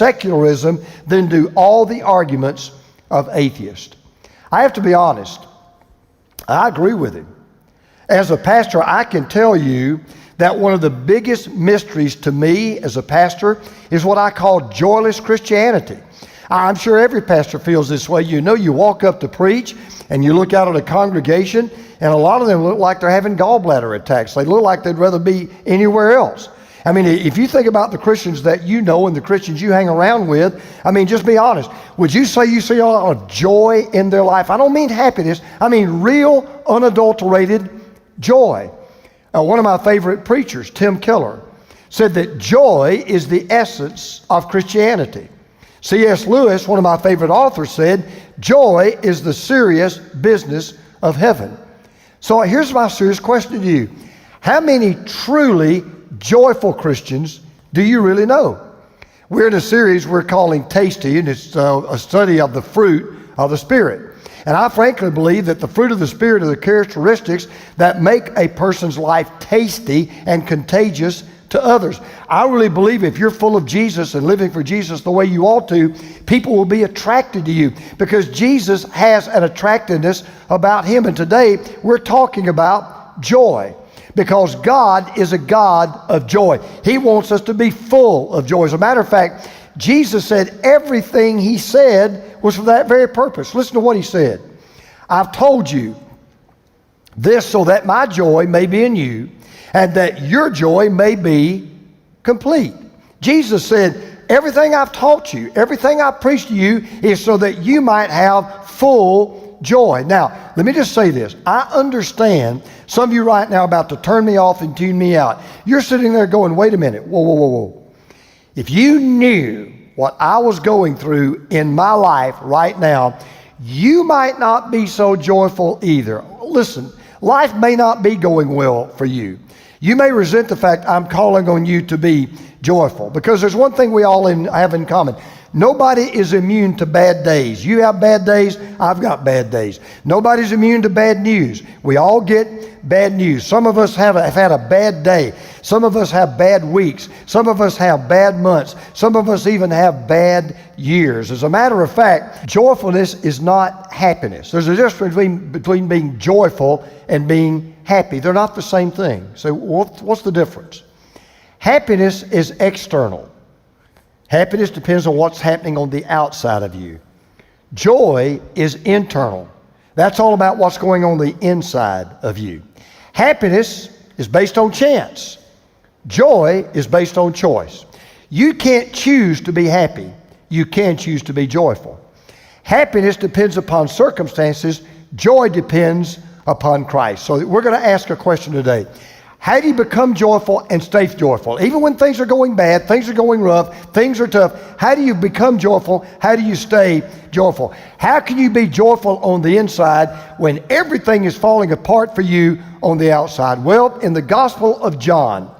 secularism than do all the arguments of atheists. I have to be honest, I agree with him. As a pastor, I can tell you that one of the biggest mysteries to me as a pastor is what I call joyless Christianity. I'm sure every pastor feels this way. You know, you walk up to preach and you look out at a congregation and a lot of them look like they're having gallbladder attacks. They look like they'd rather be anywhere else. I mean, if you think about the Christians that you know and the Christians you hang around with, I mean, just be honest. Would you say you see a lot of joy in their life? I don't mean happiness. I mean real, unadulterated joy. One of my favorite preachers, Tim Keller, said that joy is the essence of Christianity. C.S. Lewis, one of my favorite authors, said, joy is the serious business of heaven. So here's my serious question to you. How many truly joyful Christians do you really know? We're in a series we're calling Tasty, and it's a study of the fruit of the Spirit. And I frankly believe that the fruit of the Spirit are the characteristics that make a person's life tasty and contagious to others. I really believe if you're full of Jesus and living for Jesus the way you ought to, people will be attracted to you because Jesus has an attractiveness about him. And today we're talking about joy because God is a God of joy. He wants us to be full of joy. As a matter of fact, Jesus said everything he said was for that very purpose. Listen to what he said. I've told you this so that my joy may be in you and that your joy may be complete. Jesus said, everything I've taught you, everything I've preached to you is so that you might have full joy. Now, let me just say this. I understand some of you right now are about to turn me off and tune me out. You're sitting there going, wait a minute, whoa. If you knew what I was going through in my life right now, you might not be so joyful either. Listen, life may not be going well for you. You may resent the fact I'm calling on you to be joyful because there's one thing we all have in common. Nobody is immune to bad days. You have bad days, I've got bad days. Nobody's immune to bad news. We all get bad news. Some of us have had a bad day. Some of us have bad weeks. Some of us have bad months. Some of us even have bad years. As a matter of fact, joyfulness is not happiness. There's a difference between being joyful and being happy. They're not the same thing. So what's the difference? Happiness is external. Happiness depends on what's happening on the outside of you. Joy is internal. That's all about what's going on the inside of you. Happiness is based on chance. Joy is based on choice. You can't choose to be happy. You can choose to be joyful. Happiness depends upon circumstances. Joy depends upon Christ. So we're going to ask a question today. How do you become joyful and stay joyful? Even when things are going bad, things are going rough, things are tough, how do you become joyful? How do you stay joyful? How can you be joyful on the inside when everything is falling apart for you on the outside? Well, in the Gospel of John,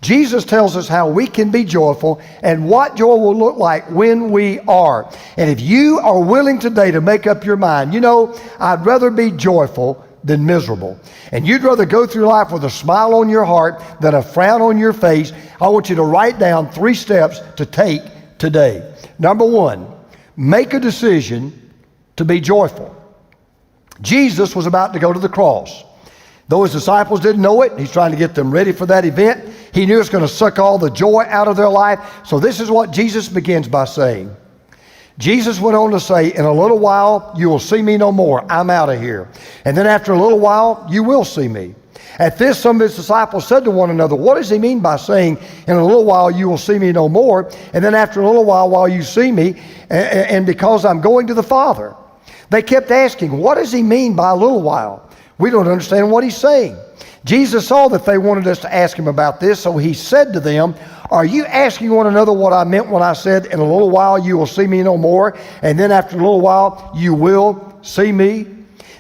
Jesus tells us how we can be joyful and what joy will look like when we are. And if you are willing today to make up your mind, you know, I'd rather be joyful than miserable. And you'd rather go through life with a smile on your heart than a frown on your face. I want you to write down 3 steps to take today. Number 1, make a decision to be joyful. Jesus was about to go to the cross. Though his disciples didn't know it, he's trying to get them ready for that event. He knew it's going to suck all the joy out of their life. So this is what Jesus begins by saying. Jesus went on to say, in a little while, you will see me no more. I'm out of here. And then after a little while, you will see me. At this, some of his disciples said to one another, what does he mean by saying, in a little while, you will see me no more? And then after a little while you see me, and because I'm going to the Father. They kept asking, what does he mean by a little while? We don't understand what he's saying. Jesus saw that they wanted us to ask him about this, so he said to them, are you asking one another what I meant when I said, in a little while you will see me no more, and then after a little while you will see me?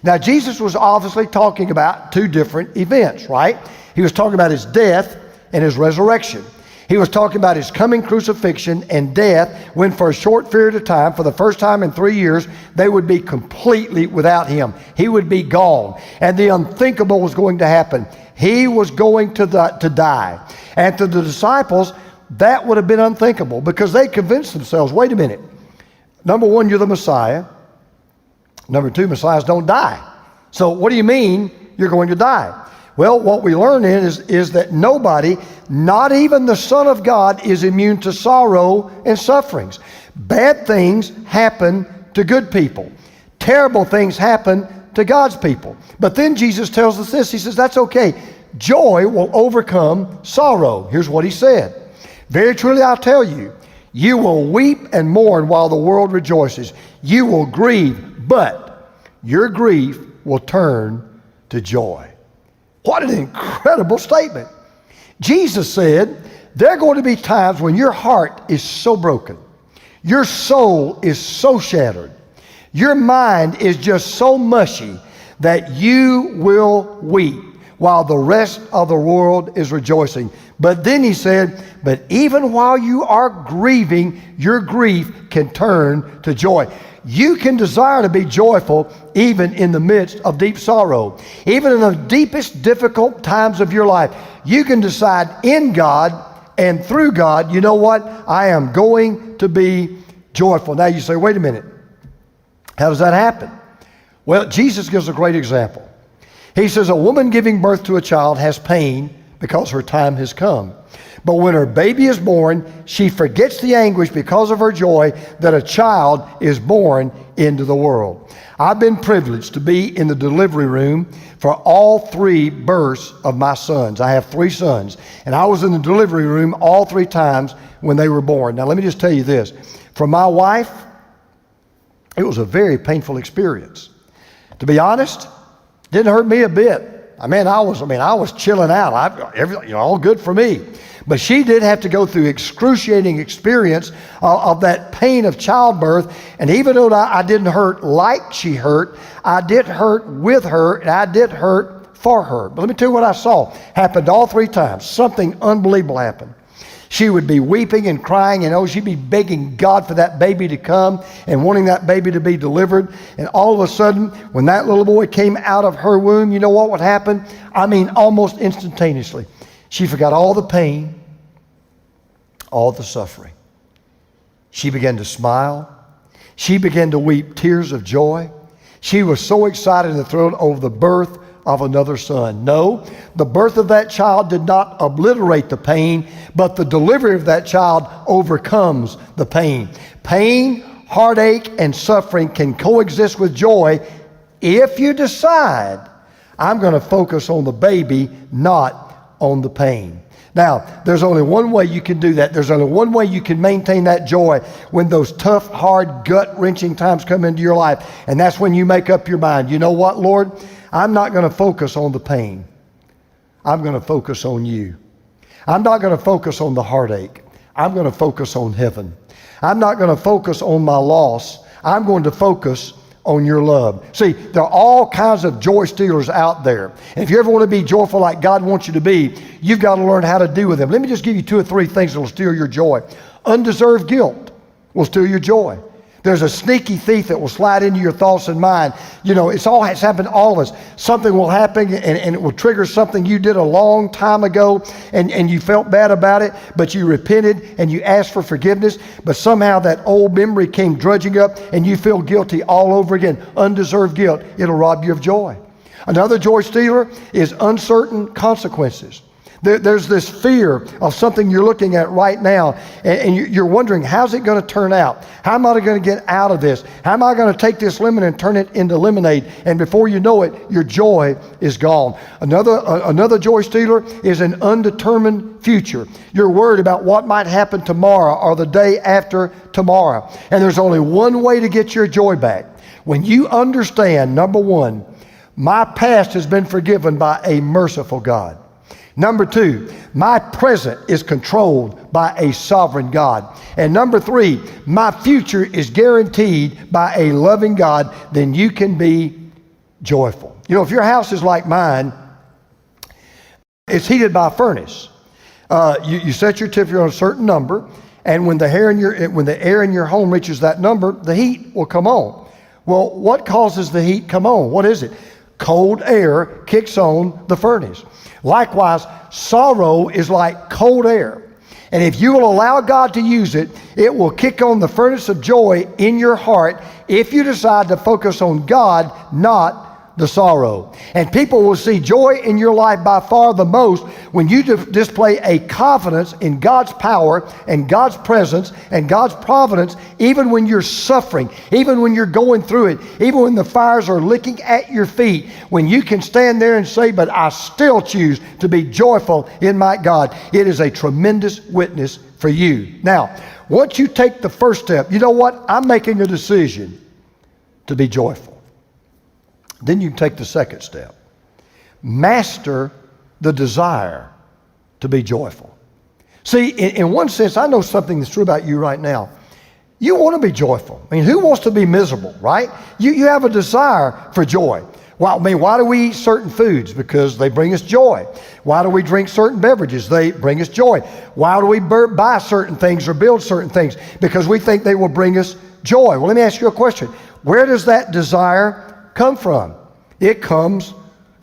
Now, Jesus was obviously talking about 2 different events, right? He was talking about his death and his resurrection. He was talking about his coming crucifixion and death when for a short period of time, for the first time in 3 years, they would be completely without him. He would be gone. And the unthinkable was going to happen. He was going to die. And to the disciples, that would have been unthinkable because they convinced themselves, wait a minute, number one, you're the Messiah. Number two, Messiahs don't die. So what do you mean you're going to die? Well, what we learn is that nobody, not even the Son of God, is immune to sorrow and sufferings. Bad things happen to good people. Terrible things happen to God's people. But then Jesus tells us this. He says, that's okay. Joy will overcome sorrow. Here's what he said. Very truly I tell you, you will weep and mourn while the world rejoices. You will grieve, but your grief will turn to joy. What an incredible statement. Jesus said, there are going to be times when your heart is so broken, your soul is so shattered, your mind is just so mushy that you will weep while the rest of the world is rejoicing. But then he said, but even while you are grieving, your grief can turn to joy. You can desire to be joyful even in the midst of deep sorrow. Even in the deepest difficult times of your life, you can decide in God and through God, you know what? I am going to be joyful. Now you say, wait a minute. How does that happen? Well, Jesus gives a great example. He says, a woman giving birth to a child has pain because her time has come. But when her baby is born, she forgets the anguish because of her joy that a child is born into the world. I've been privileged to be in the delivery room for all three births of my sons. I have three sons, and I was in the delivery room all three times when they were born. Now, let me just tell you this. For my wife, it was a very painful experience. To be honest, didn't hurt me a bit. I was chilling out. All good for me. But she did have to go through excruciating experience of that pain of childbirth. And even though I didn't hurt like she hurt, I did hurt with her and I did hurt for her. But let me tell you what I saw. Happened all three times. Something unbelievable happened. She would be weeping and crying, and she'd be begging God for that baby to come and wanting that baby to be delivered. And all of a sudden, when that little boy came out of her womb, you know what would happen? Almost instantaneously. She forgot all the pain, all the suffering. She began to smile. She began to weep tears of joy. She was so excited and thrilled over the birth of another son. No, the birth of that child did not obliterate the pain, but the delivery of that child overcomes the pain. Pain, heartache, and suffering can coexist with joy if you decide, I'm going to focus on the baby, not on the pain. Now, there's only one way you can do that. There's only one way you can maintain that joy when those tough, hard, gut-wrenching times come into your life. And that's when you make up your mind. You know what, Lord? I'm not going to focus on the pain. I'm going to focus on you. I'm not going to focus on the heartache. I'm going to focus on heaven. I'm not going to focus on my loss. I'm going to focus on your love. See, there are all kinds of joy stealers out there. And if you ever want to be joyful like God wants you to be, you've got to learn how to deal with them. Let me just give you 2 or 3 things that will steal your joy. Undeserved guilt will steal your joy. There's a sneaky thief that will slide into your thoughts and mind. It's happened to all of us. Something will happen and it will trigger something you did a long time ago and you felt bad about it, but you repented and you asked for forgiveness, but somehow that old memory came drudging up and you feel guilty all over again. Undeserved guilt. It'll rob you of joy. Another joy stealer is uncertain consequences. There's this fear of something you're looking at right now, and you're wondering, how's it going to turn out? How am I going to get out of this? How am I going to take this lemon and turn it into lemonade? And before you know it, your joy is gone. Another joy stealer is an undetermined future. You're worried about what might happen tomorrow or the day after tomorrow. And there's only one way to get your joy back. When you understand, number one, my past has been forgiven by a merciful God. Number 2, my present is controlled by a sovereign God. And number 3, my future is guaranteed by a loving God. Then you can be joyful. If your house is like mine, it's heated by a furnace. You set your temperature on a certain number, and when the air in your home reaches that number, the heat will come on. Well, what causes the heat come on? What is it? Cold air kicks on the furnace. Likewise, sorrow is like cold air. And if you will allow God to use it, it will kick on the furnace of joy in your heart if you decide to focus on God, not the sorrow. And people will see joy in your life by far the most when you display a confidence in God's power and God's presence and God's providence, even when you're suffering, even when you're going through it, even when the fires are licking at your feet, when you can stand there and say, but I still choose to be joyful in my God. It is a tremendous witness for you. Now, once you take the first step, you know what? I'm making a decision to be joyful. Then you take the second step. Master the desire to be joyful. See, in one sense, I know something that's true about you right now. You want to be joyful. I mean, who wants to be miserable, right? You have a desire for joy. Well, I mean, why do we eat certain foods? Because they bring us joy. Why do we drink certain beverages? They bring us joy. Why do we buy certain things or build certain things? Because we think they will bring us joy. Well, let me ask you a question. Where does that desire come from? It comes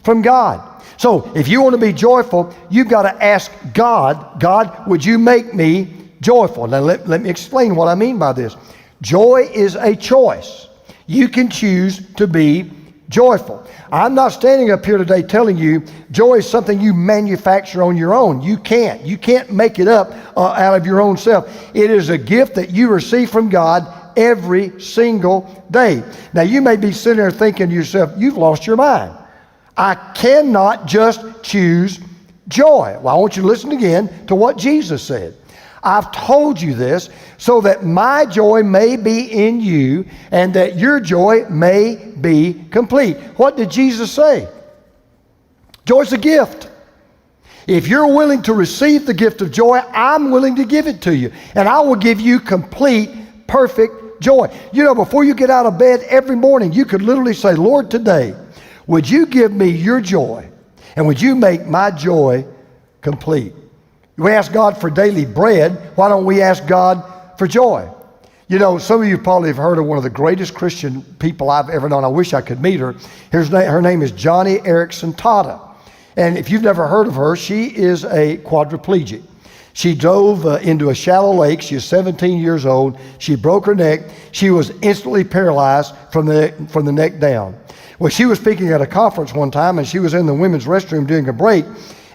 from God. So if you want to be joyful, you've got to ask God, God, would you make me joyful? Now let me explain what I mean by this. Joy is a choice. You can choose to be joyful. I'm not standing up here today telling you joy is something you manufacture on your own. You can't make it up out of your own self. It is a gift that you receive from God every single day. Now you may be sitting there thinking to yourself, you've lost your mind. I cannot just choose joy. Well, I want you to listen again to what Jesus said. I've told you this so that my joy may be in you and that your joy may be complete. What did Jesus say? Joy's a gift. If you're willing to receive the gift of joy, I'm willing to give it to you. And I will give you complete, perfect joy. You know, before you get out of bed every morning, you could literally say, Lord, today, would you give me your joy? And would you make my joy complete? We ask God for daily bread. Why don't we ask God for joy? You know, some of you probably have heard of one of the greatest Christian people I've ever known. I wish I could meet her. Her name is Johnny Erickson Tata. And if you've never heard of her, she is a quadriplegic. She dove into a shallow lake. She was 17 years old. She broke her neck. She was instantly paralyzed from the neck down. Well, she was speaking at a conference one time, and she was in the women's restroom doing a break,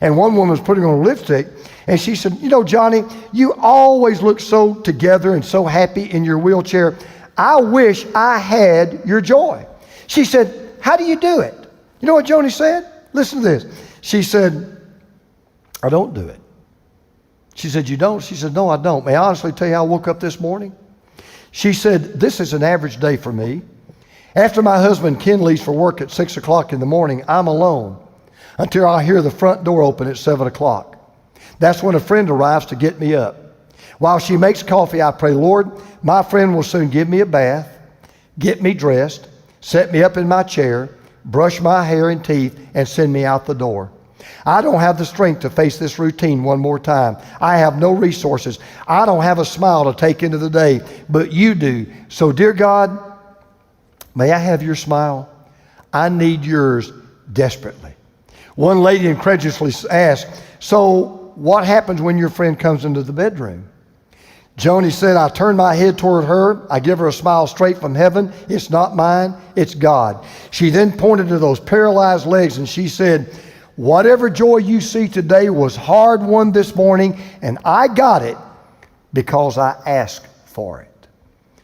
and one woman was putting on lipstick, and she said, you know, Johnny, you always look so together and so happy in your wheelchair. I wish I had your joy. She said, how do you do it? You know what Joni said? Listen to this. She said, I don't do it. She said, you don't? She said, no, I don't. May I honestly tell you, I woke up this morning. She said, this is an average day for me. After my husband Ken leaves for work at 6 o'clock in the morning, I'm alone until I hear the front door open at 7 o'clock. That's when a friend arrives to get me up. While she makes coffee, I pray, Lord, my friend will soon give me a bath, get me dressed, set me up in my chair, brush my hair and teeth, and send me out the door. I don't have the strength to face this routine one more time. I have no resources. I don't have a smile to take into the day, but you do. So, dear God, may I have your smile? I need yours desperately. One lady incredulously asked, so what happens when your friend comes into the bedroom? Joni said, I turn my head toward her. I give her a smile straight from heaven. It's not mine, it's God. She then pointed to those paralyzed legs and she said, whatever joy you see today was hard won this morning, and I got it because I asked for it.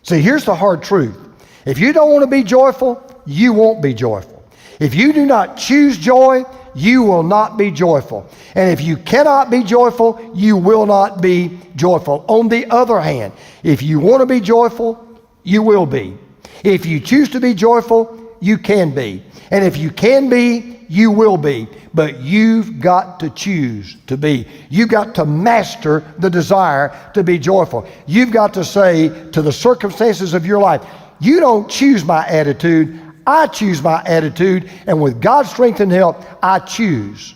See, here's the hard truth. If you don't want to be joyful, you won't be joyful. If you do not choose joy, you will not be joyful. And if you cannot be joyful, you will not be joyful. On the other hand, if you want to be joyful, you will be. If you choose to be joyful, you can be. And if you can be, you will be. But you've got to choose to be. You've got to master the desire to be joyful. You've got to say to the circumstances of your life, you don't choose my attitude, I choose my attitude, and with God's strength and help, I choose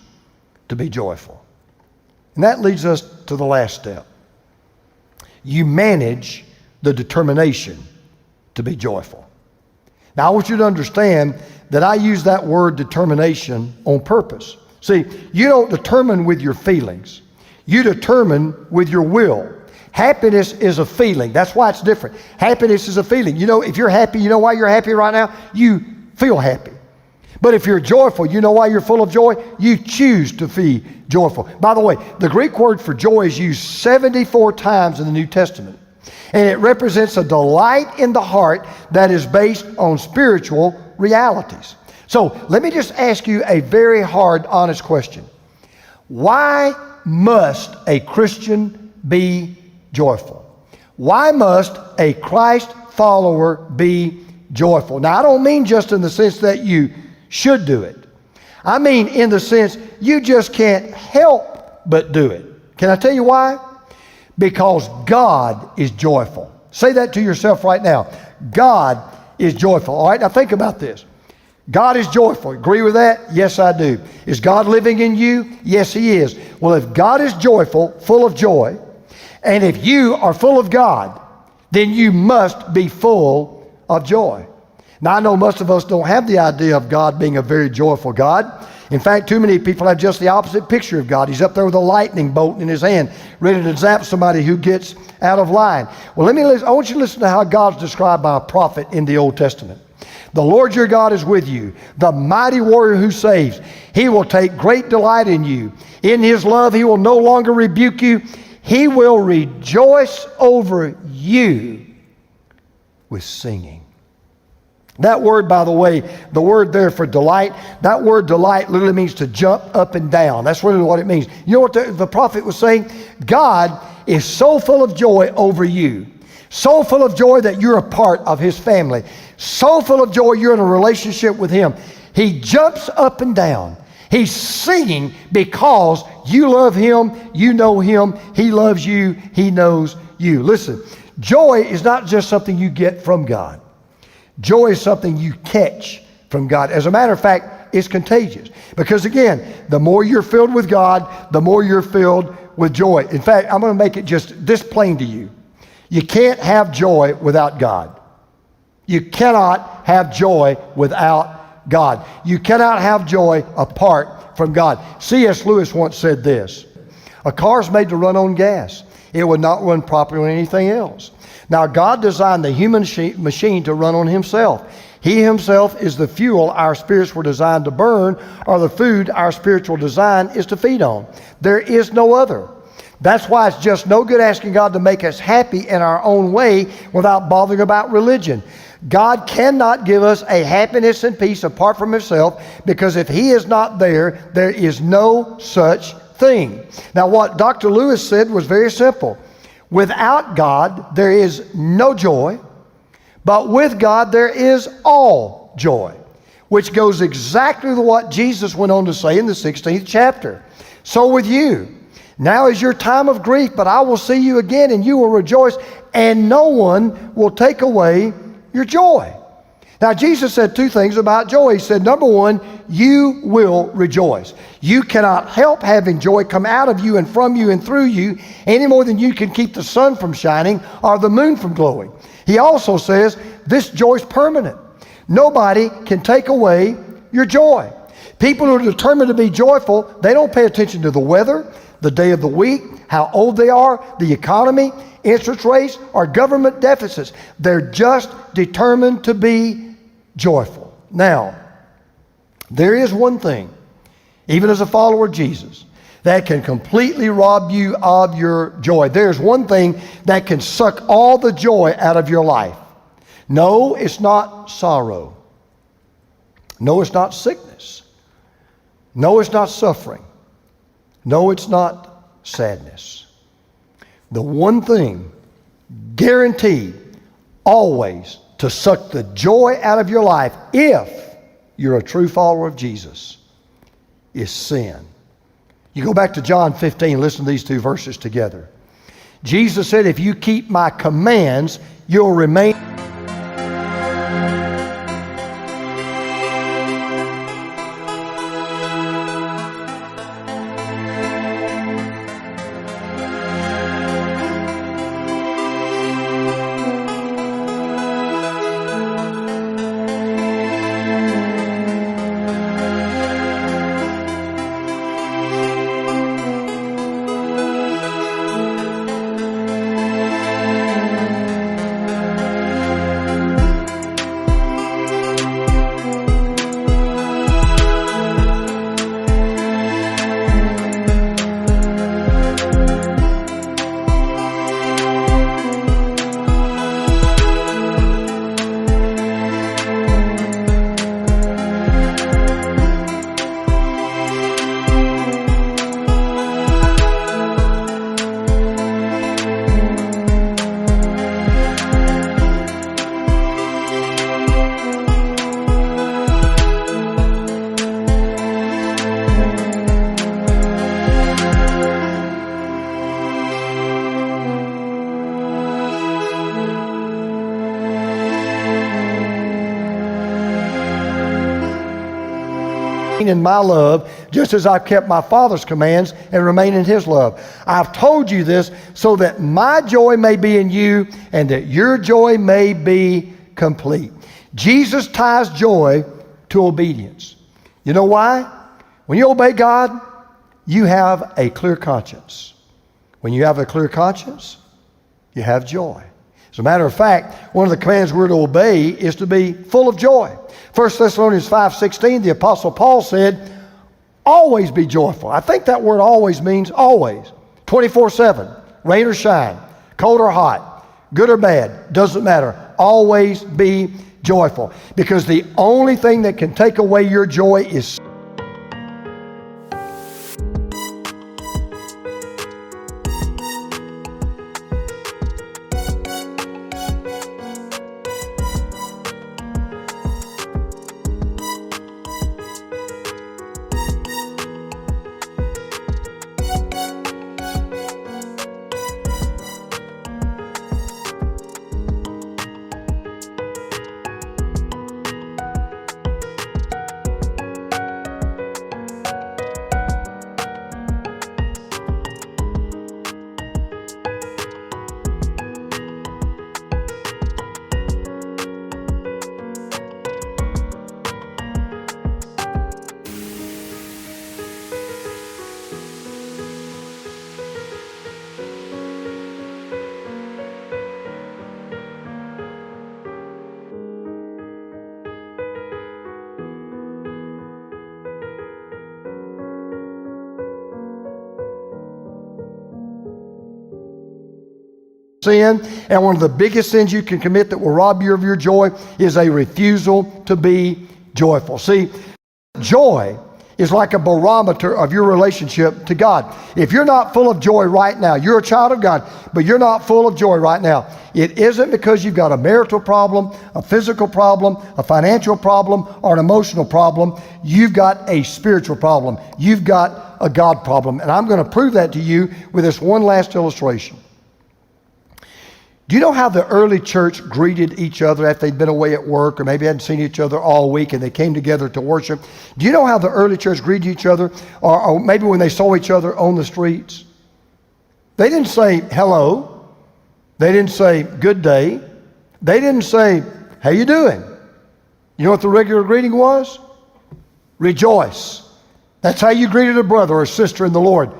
to be joyful. And that leads us to the last step. You manage the determination to be joyful. Now, I want you to understand that I use that word determination on purpose. See, you don't determine with your feelings. You determine with your will. Happiness is a feeling. That's why it's different. Happiness is a feeling. You know, if you're happy, you know why you're happy right now? You feel happy. But if you're joyful, you know why you're full of joy? You choose to be joyful. By the way, the Greek word for joy is used 74 times in the New Testament. And it represents a delight in the heart that is based on spiritual realities. So let me just ask you a very hard, honest question. Why must a Christian be joyful? Why must a Christ follower be joyful? Now, I don't mean just in the sense that you should do it. I mean in the sense you just can't help but do it. Can I tell you why? Because God is joyful. Say that to yourself right now. God is joyful. All right, now think about this. God is joyful. Agree with that? Yes, I do. Is God living in you? Yes, He is. Well, if God is joyful, full of joy, and if you are full of God, then you must be full of joy. Now, I know most of us don't have the idea of God being a very joyful God. In fact, too many people have just the opposite picture of God. He's up there with a lightning bolt in His hand, ready to zap somebody who gets out of line. Well, I want you to listen to how God's described by a prophet in the Old Testament. The Lord your God is with you, the mighty warrior who saves. He will take great delight in you. In His love, He will no longer rebuke you. He will rejoice over you with singing. That word, by the way, the word there for delight, that word delight literally means to jump up and down. That's really what it means. You know what the prophet was saying? God is so full of joy over you. So full of joy that you're a part of His family. So full of joy you're in a relationship with Him. He jumps up and down. He's singing because you love Him, you know Him, He loves you, He knows you. Listen, joy is not just something you get from God. Joy is something you catch from God. As a matter of fact, it's contagious. Because again, the more you're filled with God, the more you're filled with joy. In fact, I'm going to make it just this plain to you. You can't have joy without God. You cannot have joy without God. You cannot have joy apart from God. C.S. Lewis once said this: a car is made to run on gas. It would not run properly on anything else. Now, God designed the human machine to run on Himself. He Himself is the fuel our spirits were designed to burn, or the food our spiritual design is to feed on. There is no other. That's why it's just no good asking God to make us happy in our own way without bothering about religion. God cannot give us a happiness and peace apart from Himself, because if He is not there, there is no such thing. Now, what Dr. Lewis said was very simple. Without God, there is no joy, but with God, there is all joy, which goes exactly to what Jesus went on to say in the 16th chapter. So with you, now is your time of grief, but I will see you again, and you will rejoice, and no one will take away your joy. Now, Jesus said two things about joy. He said, number one, you will rejoice. You cannot help having joy come out of you and from you and through you any more than you can keep the sun from shining or the moon from glowing. He also says this joy is permanent. Nobody can take away your joy. People who are determined to be joyful, they don't pay attention to the weather, the day of the week, how old they are, the economy, interest rates, or government deficits. They're just determined to be joyful. Now, there is one thing, even as a follower of Jesus, that can completely rob you of your joy. There's one thing that can suck all the joy out of your life. No, it's not sorrow. No, it's not sickness. No, it's not suffering. No, it's not sadness. The one thing guaranteed always to suck the joy out of your life, if you're a true follower of Jesus, is sin. You go back to John 15, listen to these two verses together. Jesus said, if you keep my commands, you'll remain. in my love, just as I've kept my Father's commands and remain in his love. I've told you this so that my joy may be in you and that your joy may be complete. Jesus ties joy to obedience. You know why? When you obey God, you have a clear conscience. When you have a clear conscience, you have joy. As a matter of fact, one of the commands we're to obey is to be full of joy. 1 Thessalonians 5:16, the Apostle Paul said, always be joyful. I think that word always means always. 24/7, rain or shine, cold or hot, good or bad, doesn't matter. Always be joyful. Because the only thing that can take away your joy is sin, and one of the biggest sins you can commit that will rob you of your joy is a refusal to be joyful. See, joy is like a barometer of your relationship to God. If you're not full of joy right now, you're a child of God, but you're not full of joy right now, it isn't because you've got a marital problem, a physical problem, a financial problem, or an emotional problem. You've got a spiritual problem. You've got a God problem. And I'm going to prove that to you with this one last illustration. Do you know how the early church greeted each other after they'd been away at work or maybe hadn't seen each other all week and they came together to worship? Do you know how the early church greeted each other, or maybe when they saw each other on the streets? They didn't say hello. They didn't say good day. They didn't say, how you doing? You know what the regular greeting was? Rejoice. That's how you greeted a brother or sister in the Lord.